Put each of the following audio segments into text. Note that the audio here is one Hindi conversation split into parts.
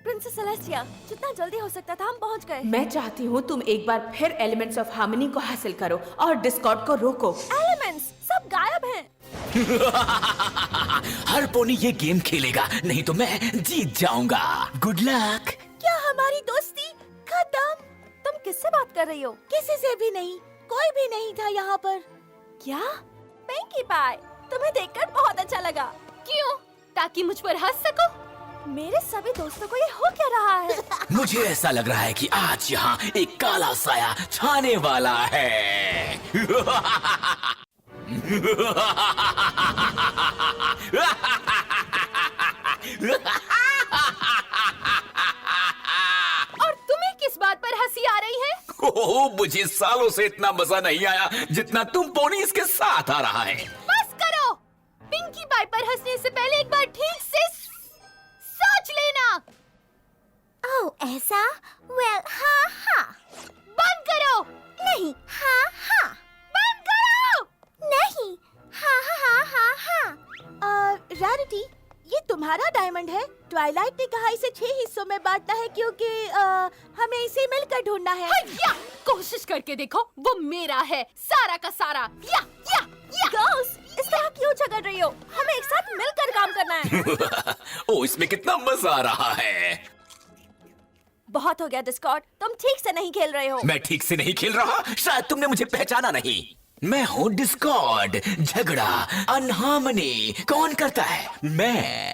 प्रिंसेस सेलेस्टिया, जितना जल्दी हो सकता था हम पहुंच गए। मैं चाहती हूँ तुम एक बार फिर एलिमेंट्स ऑफ हार्मनी को हासिल करो और डिस्कॉर्ड को रोको। एलिमेंट्स सब गायब हैं। हर पोनी ये गेम खेलेगा, नहीं तो मैं जीत जाऊंगा। Good luck. क्या हमारी दोस्ती खत्म? तुम किससे बात कर रही हो? किसी से भी नहीं, कोई भी नहीं था यहाँ पर। क्या? पिंकी पाई, तुम्हें देखकर बहुत अच्छा लगा। क्यों? ताकि मुझ पर हंस सको? मेरे सभी दोस्तों को ये हो क्या रहा है? मुझे ऐसा लग रहा है कि आज यहाँ एक काला साया छाने वाला है। और तुम्हें किस बात पर हंसी आ रही है? ओह, मुझे सालों से इतना मजा नहीं आया जितना तुम पोनीज के साथ आ रहा है। बस करो। पिंकी पाई पर हंसने से पहले एक बार ठीक से सोच लेना। ओह ऐसा? वेल हाँ हाँ। बंद करो। नहीं हाँ हाँ। बंद करो। नहीं हाँ हाँ हाँ हाँ। रैरिटी, ये तुम्हारा डायमंड है? ट्वाइलाइट ने कहा इसे 6 हिस्सों में बांटना है क्योंकि हमें इसे मिलकर ढूंढना है। या कोशिश करके देखो, वो मेरा है, सारा का सारा। या गर्ल्स, इस तरह क्यों झगड़ रही हो? हमें एक साथ मिलकर काम करना है। ओ, इसमें कितना मजा आ रहा है। बहुत हो गया डिस्कॉर्ड, तुम ठीक से नहीं खेल रहे हो। मैं ठीक से नहीं खेल रहा, शायद तुमने मुझे पहचाना नहीं। मैं हूँ डिस्कॉर्ड। झगड़ा, अनहार्मनी कौन करता है? मैं।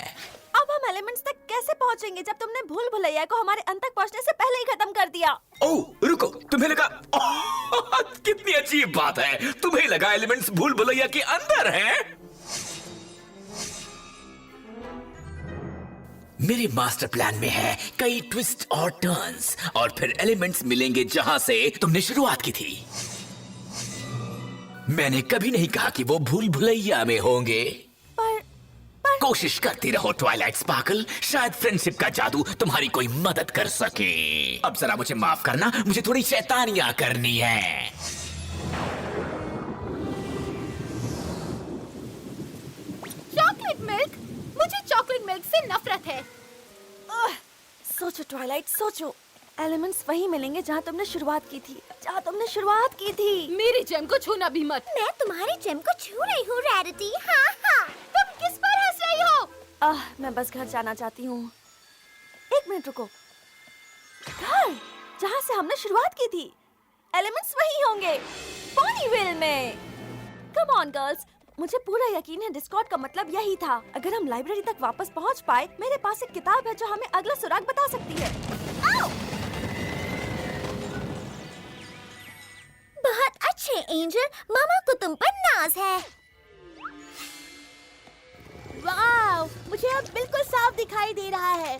अब हम एलिमेंट्स तक कैसे पहुंचेंगे जब तुमने भूल भुलैया को हमारे अंत तक पहुंचने से पहले ही खत्म कर दिया? ओह रुको, तुम्हें लगा? ओह, कितनी अजीब बात है, तुम्हें लगा एलिमेंट्स भूल भुलैया के अंदर हैं? मेरे मास्टर प्लान में है कई ट्विस्ट और टर्न्स, और फिर एलिमेंट्स मिलेंगे जहां से तुमने शुरुआत की थी। मैंने कभी नहीं कहा कि वो भूल भुलैया में होंगे। पर कोशिश करती रहो ट्वाइलाइट स्पार्कल, शायद फ्रेंडशिप का जादू तुम्हारी कोई मदद कर सके। अब जरा मुझे माफ करना, मुझे थोड़ी शैतानियां करनी है। Chocolate milk? मुझे चॉकलेट मिल्क से नफरत है। सोचो ट्वाइलाइट, सोचो। एलिमेंट्स वहीं मिलेंगे जहाँ तुमने शुरुआत की थी, मेरी जेम को छूना भी मत। मैं तुम्हारी जेम को छू रही हूँ रैरिटी। हाँ हाँ। तुम किस पर हंस रही हो? मैं बस घर जाना चाहती हूँ। 1 मिनट रुको। घर जहाँ से हमने शुरुआत की थी, एलिमेंट्स वहीं होंगे, पॉनीविल में। कम ऑन गर्ल्स, मुझे पूरा यकीन है डिस्कॉर्ड का मतलब यही था। अगर हम लाइब्रेरी तक वापस पहुँच पाए, मेरे पास एक किताब है जो हमें अगला सुराग बता सकती है। बहुत अच्छे एंजल, मामा को तुम पर नाज है। वाव, मुझे अब बिल्कुल साफ दिखाई दे रहा है।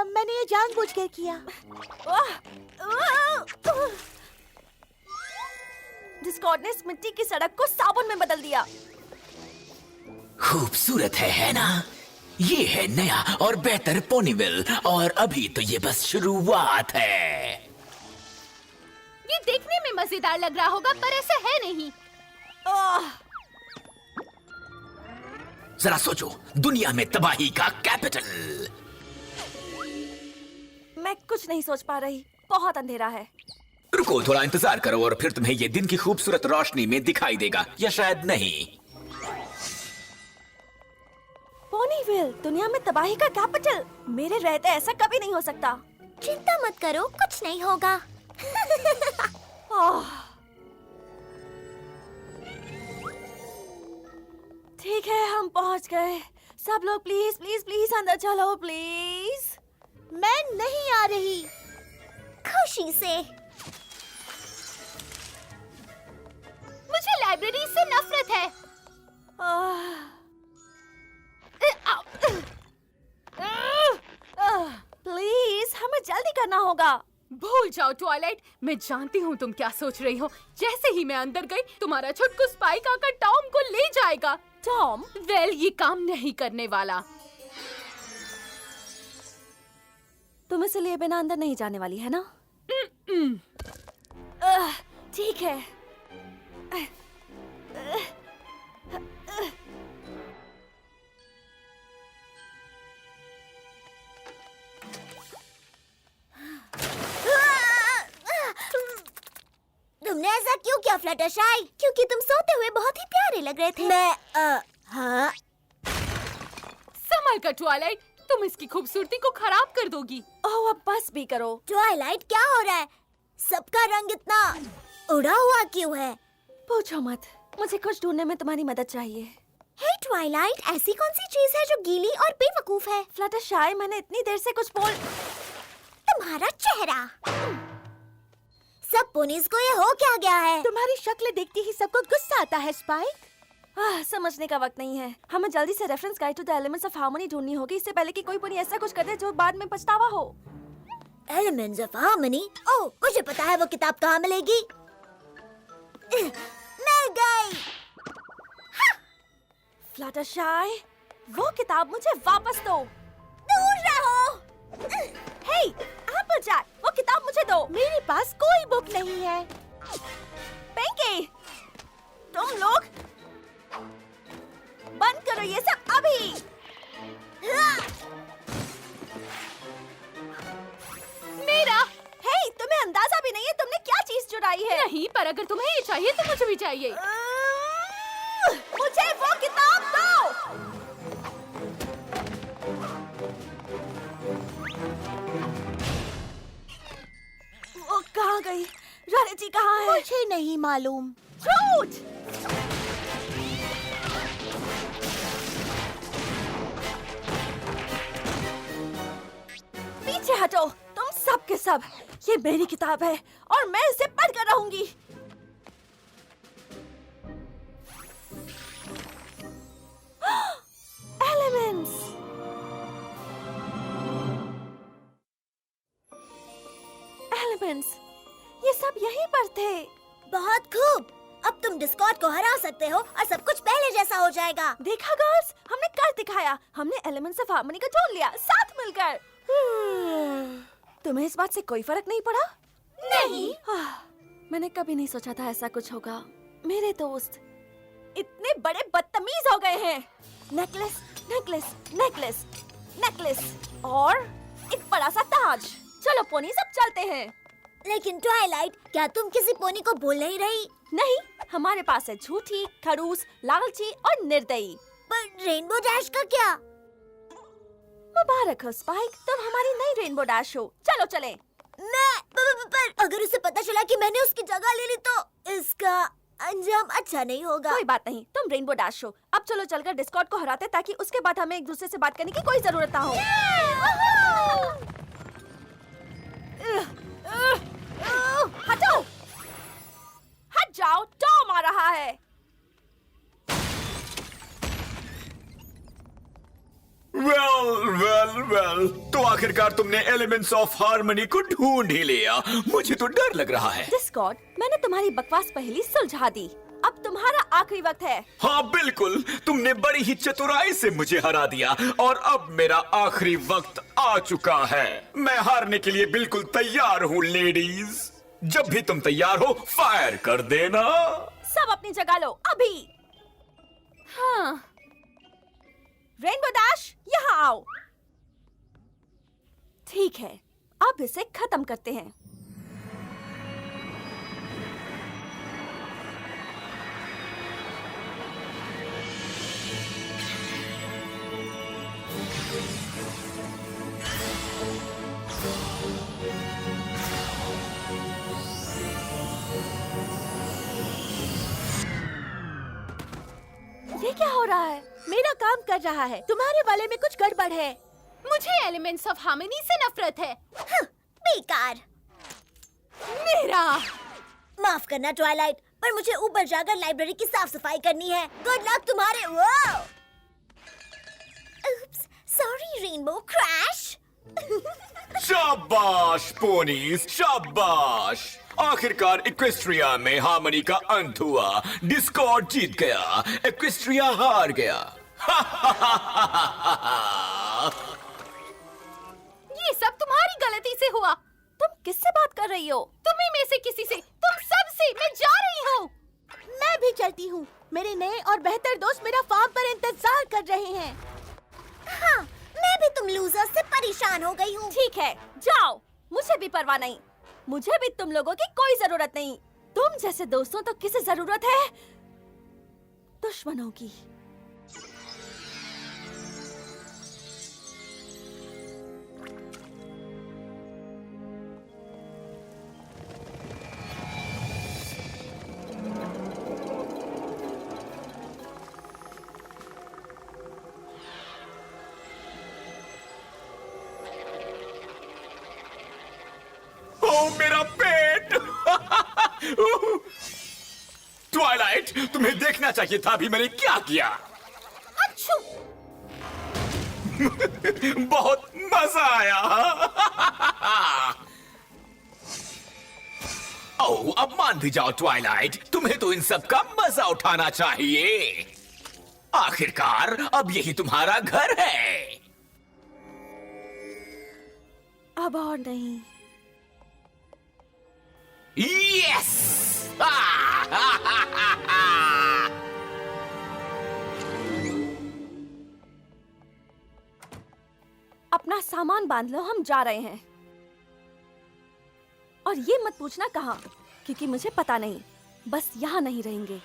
मैंने ये जानबूझकर किया। डिस्कॉर्ड ने इस मिट्टी की सड़क को साबुन में बदल दिया। खूबसूरत है ना? ये है नया और बेहतर पोनीविल, और अभी तो ये बस शुरुआत है। ये देखने में मजेदार लग रहा होगा, पर ऐसा है नहीं। जरा सोचो, दुनिया में तबाही का कैपिटल। मैं कुछ नहीं सोच पा रही, बहुत अंधेरा है। रुको, थोड़ा इंतजार करो और फिर तुम्हें ये दिन की खूबसूरत रोशनी में दिखाई देगा, या शायद नहीं। पोनीविल, दुनिया में तबाही का कैपिटल। मेरे रहते ऐसा कभी नहीं हो सकता। चिंता मत करो, कुछ नहीं होगा। ठीक है, हम पहुंच गए। सब लोग प्लीज प्लीज प्लीज अंदर चलो प्लीज। मैं नहीं आ रही। खुशी से। मुझे लाइब्रेरी से नफरत है। प्लीज, हमें जल्दी करना होगा। भूल जाओ ट्वाइलाइट, मैं जानती हूँ तुम क्या सोच रही हो। जैसे ही मैं अंदर गई, तुम्हारा छुटकू स्पाइक आकर टॉम को ले जाएगा। टॉम? वेल, ये काम नहीं करने वाला। तुम इसे लिए बिना अंदर नहीं जाने वाली है ना? ठीक है। तुमने ऐसा क्यों किया फ्लटरशाई? क्योंकि तुम सोते हुए बहुत ही प्यारे लग रहे थे। हाँ। संभल कर ट्वाइलाइट, तुम इसकी खूबसूरती को खराब कर दोगी। ओह अब बस भी करो। ट्वाइलाइट क्या हो रहा है? सबका रंग इतना उड़ा हुआ क्यों है? पूछो मत, मुझे कुछ ढूंढने में तुम्हारी मदद चाहिए। हे ट्वाइलाइट, ऐसी कौन सी चीज है जो गीली और बेवकूफ है? फ्लटरशाई, मैंने इतनी देर से कुछ बोल। तुम्हारा चेहरा। सब पोनीज को ये हो क्या गया है? तुम्हारी शक्ल देखती ही सबको गुस्सा आता है स्पाइक। समझने का वक्त नहीं है। हमें जल्दी से reference guide to the elements of harmony ढूंढनी होगी, इससे पहले कि कोई पोनी ऐसा कुछ कर दे जो बाद में पछतावा हो। Elements of harmony? ओह, मुझे पता है वो किताब कहाँ मिलेगी। मिल गई। फ्लटरशाई, वो किताब मुझे वापस दो। दूर रहो। हे, एप्पलजैक, वो किताब मुझे दो। मेरे पास कोई बुक नहीं है। पिंकी, तुम लोग बंद करो ये सब अभी। मेरा। हे, तुम्हें अंदाजा भी नहीं है तुमने क्या चीज चुराई है। नहीं, पर अगर तुम्हें ये चाहिए तो मुझे भी चाहिए। मुझे वो किताब दो। वो कहाँ गई? रानी कहाँ है? मुझे नहीं मालूम। झूठ। पीछे हटो, तुम सब के सब। ये मेरी किताब है और मैं इसे पढ़कर रहूंगी। एलिमेंट्स। एलिमेंट्स, ये सब यहीं पर थे। बहुत खूब। अब तुम डिस्कॉर्ड को हरा सकते हो और सब कुछ पहले जैसा हो जाएगा। देखा गर्ल्स, हमने कर दिखाया। हमने एलिमेंट्स ऑफ हार्मनी को ढूंढ लिया साथ मिलकर। तुम्हें इस बात से कोई फर्क नहीं पड़ा? नहीं। मैंने कभी नहीं सोचा था ऐसा कुछ होगा। मेरे दोस्त इतने बड़े बदतमीज हो गए हैं। नेकलेस, नेकलेस, नेकलेस, नेकलेस और एक बड़ा सा ताज। चलो पोनी, सब चलते हैं। लेकिन ट्वाइलाइट, क्या तुम किसी पोनी को बोल नहीं रही? नहीं, हमारे पास है झूठी, खड़ूस, लालची और निर्दयी। पर रेनबो डैश का क्या? मुबारक हो स्पाइक, तुम हमारी नई रेनबो डैश हो। चलो चले। पर अगर उसे पता चला कि मैंने उसकी जगह ले ली तो इसका अंजाम अच्छा नहीं होगा। कोई बात नहीं, तुम रेनबो डैश हो। अब चलो चलकर डिस्कॉर्ड को हराते ताकि उसके बाद हमें एक दूसरे से बात करने की कोई जरूरत ना हो। हटो, हट जाओ, टॉम आ रहा है। वेल, तो आखिरकार तुमने एलिमेंट्स ऑफ हार्मनी को ढूंढ ही लिया। मुझे तो डर लग रहा है। डिस्कॉर्ड, मैंने तुम्हारी बकवास पहेली सुलझा दी। अब तुम्हारा आखिरी वक्त है। हाँ बिल्कुल, तुमने बड़ी ही चतुराई से मुझे हरा दिया और अब मेरा आखिरी वक्त आ चुका है। मैं हारने के लिए बिल्कुल तैयार हूँ लेडीज। जब भी तुम तैयार हो फायर कर देना। सब अपनी जगह लो अभी। हाँ। रेनबो डैश, यहाँ आओ। ठीक है, अब इसे खत्म करते हैं। ये क्या हो रहा है? मेरा काम कर रहा है, तुम्हारे वाले में कुछ गड़बड़ है। मुझे एलिमेंट्स ऑफ हार्मनी से नफरत है। बेकार। मेरा। माफ करना ट्वाइलाइट, पर मुझे ऊपर जाकर लाइब्रेरी की साफ सफाई करनी है। गुड लक तुम्हारे। Sorry rainbow crash. शाबाश पोनीज, शाबाश। आखिरकार इक्वेस्ट्रिया में हार्मनी का अंत हुआ। डिस्कॉर्ड जीत गया, इक्वेस्ट्रिया हार गया। ये सब तुम्हारी गलती से हुआ। तुम किससे बात कर रही हो? तुम्ही में से किसी से, तुम सब से। मैं जा रही हूँ। मैं भी चलती हूँ। मेरे नए और बेहतर दोस्त मेरा फार्म पर इंतजार कर रहे हैं। हाँ, मैं भी तुम लूजर्स से परेशान हो गई हूँ। ठीक है, जाओ, मुझे भी परवाह नहीं। मुझे भी तुम लोगों की कोई जरूरत नहीं। तुम जैसे दोस्तों तो किसे जरूरत है दुश्मनों की। ओ मेरा पेट। ट्वाइलाइट, तुम्हें देखना चाहिए था अभी मैंने क्या किया। अच्छू। बहुत मजा आया। ओह, अब मान भी जाओ ट्वाइलाइट, तुम्हें तो इन सब का मजा उठाना चाहिए। आखिरकार अब यही तुम्हारा घर है। अब और नहीं। यस। अपना सामान बांध लो, हम जा रहे हैं। और ये मत पूछना कहाँ, क्योंकि मुझे पता नहीं। बस यहाँ नहीं रहेंगे।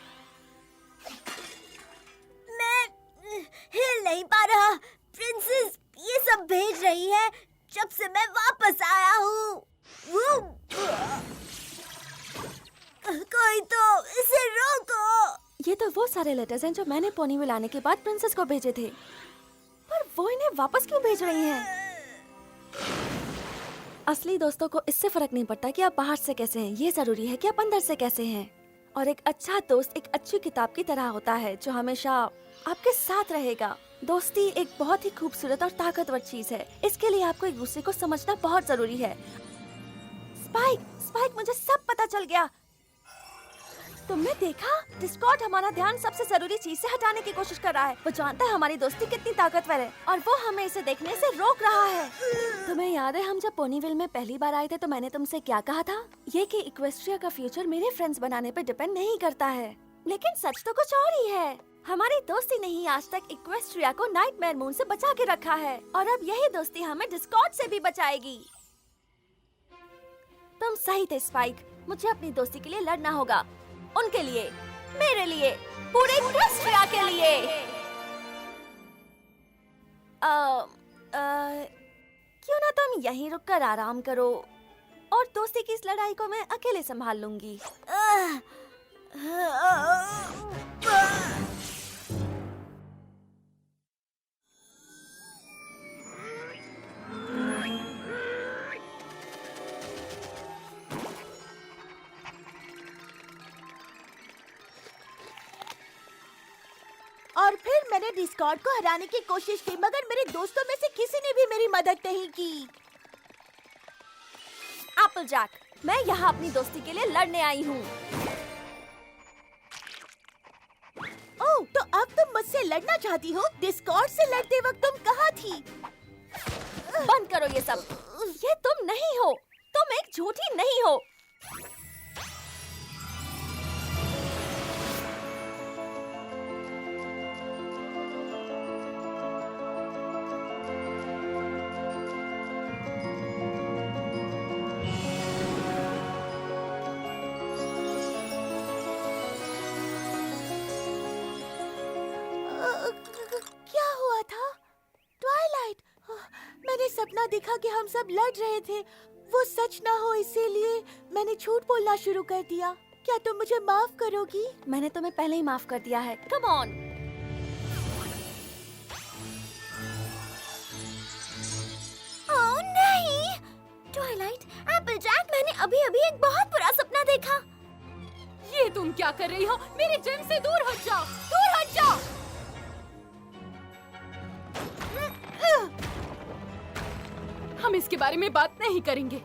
मैं हिल नहीं पा रहा। प्रिंसेस ये सब भेज रही है जब से मैं वापस आया हूँ। कोई तो इसे रोको। ये तो वो सारे लेटर्स हैं जो मैंने पोनीविल आने के बाद प्रिंसेस को भेजे थे, पर वो इन्हें वापस क्यों भेज रही हैं? असली दोस्तों को इससे फर्क नहीं पड़ता कि आप बाहर से कैसे हैं, ये जरूरी है कि आप अंदर से कैसे हैं। और एक अच्छा दोस्त एक अच्छी किताब की तरह होता है जो हमेशा आपके साथ रहेगा। दोस्ती एक बहुत ही खूबसूरत और ताकतवर चीज है। इसके लिए आपको एक दूसरे को समझना बहुत जरूरी है। स्पाइक, मुझे सब पता चल गया। तुमने देखा? डिस्कॉर्ड हमारा ध्यान सबसे जरूरी चीज से हटाने की कोशिश कर रहा है। वो जानता है हमारी दोस्ती कितनी ताकतवर है और वो हमें इसे देखने से रोक रहा है। तुम्हें याद है हम जब पोनीविल में पहली बार आए थे तो मैंने तुमसे क्या कहा था? ये कि इक्वेस्ट्रिया का फ्यूचर मेरे फ्रेंड्स बनाने पे डिपेंड नहीं करता है। लेकिन सच तो कुछ और ही है। हमारी दोस्ती ने ही आज तक इक्वेस्ट्रिया को नाइटमेयर मून से बचा के रखा है और अब यही दोस्ती हमें डिस्कॉर्ड से भी बचाएगी। तुम सही थे स्पाइक, मुझे अपनी दोस्ती के लिए लड़ना होगा। उनके लिए, मेरे लिए, पूरे इक्वेस्ट्रिया के लिए। क्यों ना तुम यहीं रुककर आराम करो और दोस्ती की इस लड़ाई को मैं अकेले संभाल लूंगी। और फिर मैंने डिस्कॉर्ड को हराने की कोशिश की, मगर मेरे दोस्तों में से किसी ने भी मेरी मदद नहीं की। एप्पलजैक, मैं यहाँ अपनी दोस्ती के लिए लड़ने आई हूँ। ओह, तो अब तुम मुझसे लड़ना चाहती हो? डिस्कॉर्ड से लड़ते वक्त तुम कहाँ थी? बंद करो ये सब। ये तुम नहीं हो, तुम एक झूठी नहीं हो। क्या हुआ था? ट्वाइलाइट, मैंने सपना देखा कि हम सब लड़ रहे थे। वो सच ना हो इसीलिए मैंने झूठ बोलना शुरू कर दिया। क्या तुम मुझे माफ करोगी? मैंने तुम्हें पहले ही माफ कर दिया है। Come on. ओह नहीं! ट्वाइलाइट, एप्पलजैक, मैंने अभी-अभी एक बहुत बुरा सपना देखा। ये तुम क्या कर रही हो? मेरे जिम से दूर हट जाओ, दूर हट जाओ। हम इसके बारे में बात नहीं करेंगे।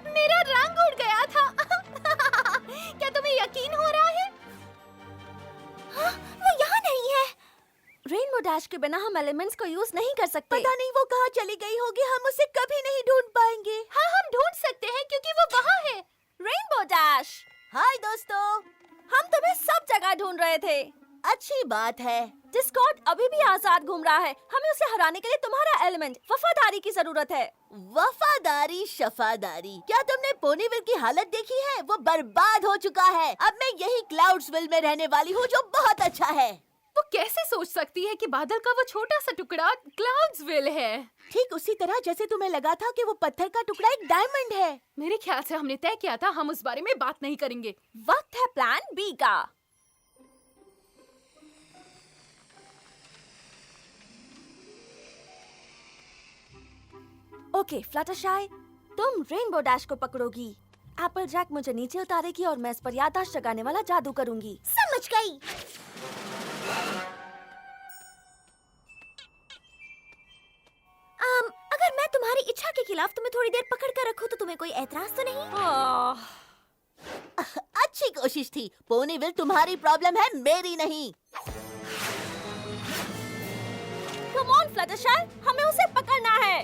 मेरा रंग उड़ गया था। क्या तुम्हें यकीन हो रहा है? हाँ, वो यहाँ नहीं है। रेनबो डैश के बिना हम एलिमेंट्स को यूज नहीं कर सकते। पता नहीं वो कहाँ चली गई होगी। हम उसे कभी नहीं ढूंढ पाएंगे। हाँ, हम ढूंढ सकते हैं क्योंकि वो वहाँ है। रेनबो डैश, हाय दोस्तों, हम तुम्हें सब जगह ढूंढ रहे थे। अच्छी बात है। डिस्कॉर्ड अभी भी आजाद घूम रहा है। हमें उसे हराने के लिए तुम्हारा एलिमेंट वफादारी की जरूरत है। वफादारी शफादारी, क्या तुमने पोनीविल की हालत देखी है? वो बर्बाद हो चुका है। अब मैं यही क्लाउड्सविल में रहने वाली हूँ, जो बहुत अच्छा है। वो कैसे सोच सकती है कि बादल का वो छोटा सा टुकड़ा क्लाउड्सविल है? ठीक उसी तरह जैसे तुम्हें लगा था कि वो पत्थर का टुकड़ा एक डायमंड है। मेरे ख्याल से हमने तय किया था हम उस बारे में बात नहीं करेंगे। वक्त है प्लान बी का। ओके फ्लटरशाई, तुम रेनबो डैश को पकड़ोगी। एप्पल जैक मुझे नीचे उतारेगी और मैं इस पर याददाश्त जगाने वाला जादू करूंगी। समझ गई। अगर मैं तुम्हारी इच्छा के खिलाफ तुम्हें थोड़ी देर पकड़ कर रखूं तो तुम्हें कोई एतराज तो नहीं? अच्छी कोशिश थी। पोनीविल तुम्हारी प्रॉब्लम है, मेरी नहीं। कम ऑन फ्लटरशाई, हमें उसे पकड़ना है।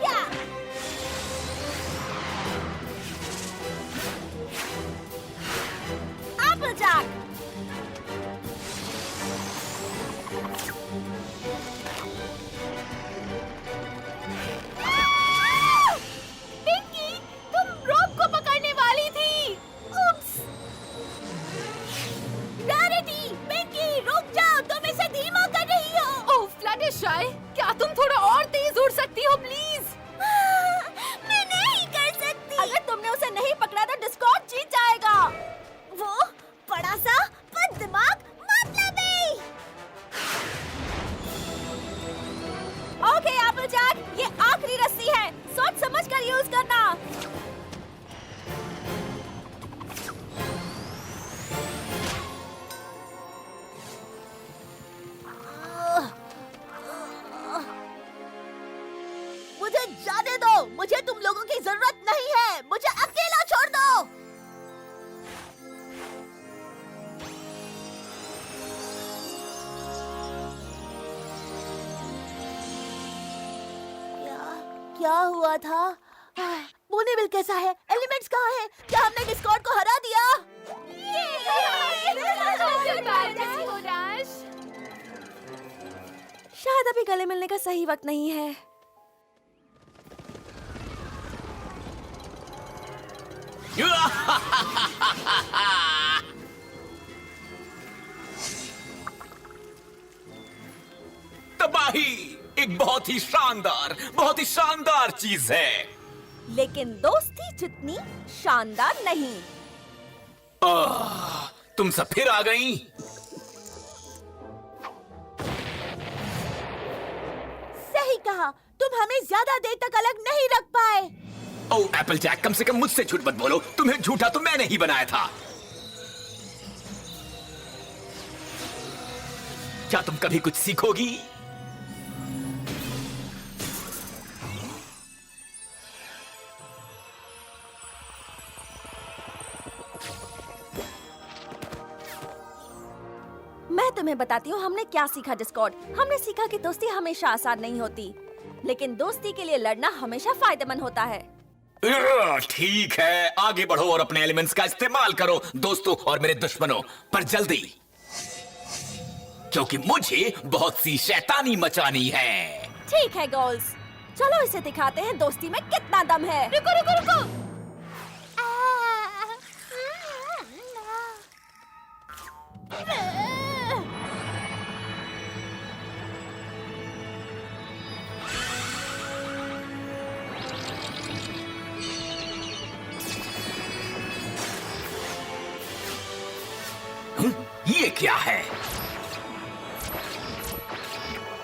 या एप्पल जैक, पिंकी, तुम रोप को पकड़ने वाली थी। उप्स। रैरिटी, पिंकी, रुक जाओ, तुम इसे धीमा कर रही हो। ओह फ्लटरशाई, क्या तुम थोड़ा और तेज उड़ सकती हो प्लीज? मैं नहीं कर सकती। अगर तुमने उसे नहीं पकड़ा तो डिस्कॉर्ड जीत जाएगा। वो बड़ा सा बददिमाग मतलबी। ओके एप्पल जैक, ये आखिरी रस्सी है, सोच समझ कर यूज करना। मुझे जाने दो, मुझे तुम लोगों की जरूरत नहीं है। मुझे अकेला छोड़ दो। क्या हुआ था? पोनीविल कैसा है? एलिमेंट्स कहाँ हैं? क्या हमने डिस्कॉर्ड को हरा दिया? शायद अभी गले मिलने का सही वक्त नहीं है। तबाही एक बहुत ही शानदार चीज है। लेकिन दोस्ती जितनी शानदार नहीं। तुम सब फिर आ गई। सही कहा, तुम हमें ज्यादा देर तक अलग नहीं रख पाए। ओह एप्पल जैक, कम से कम मुझसे झूठ मत बोलो। तुम्हें झूठा तो मैंने ही बनाया था। क्या तुम कभी कुछ सीखोगी? मैं तुम्हें बताती हूँ हमने क्या सीखा डिस्कॉर्ड। हमने सीखा कि दोस्ती हमेशा आसान नहीं होती, लेकिन दोस्ती के लिए लड़ना हमेशा फायदेमंद होता है। ठीक है, आगे बढ़ो और अपने एलिमेंट्स का इस्तेमाल करो दोस्तों और मेरे दुश्मनों, पर जल्दी, क्योंकि मुझे बहुत सी शैतानी मचानी है। ठीक है गर्ल्स, चलो इसे दिखाते हैं दोस्ती में कितना दम है। रुको रुको रुको। ये क्या है?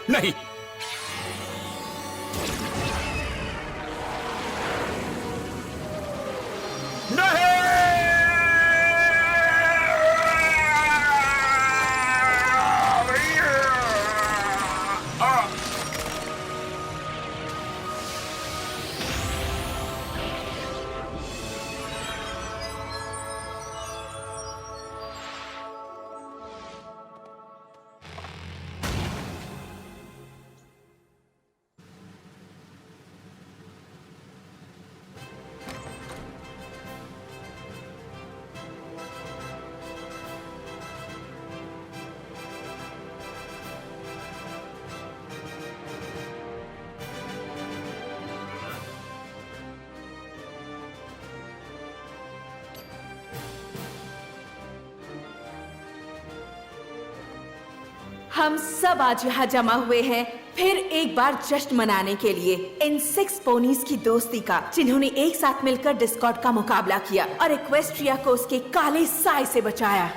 नहीं, हम सब आज यहाँ जमा हुए हैं फिर एक बार जश्न मनाने के लिए इन 6 पोनीज की दोस्ती का, जिन्होंने एक साथ मिलकर डिस्कॉर्ड का मुकाबला किया और इक्वेस्ट्रिया को उसके काले साए से बचाया।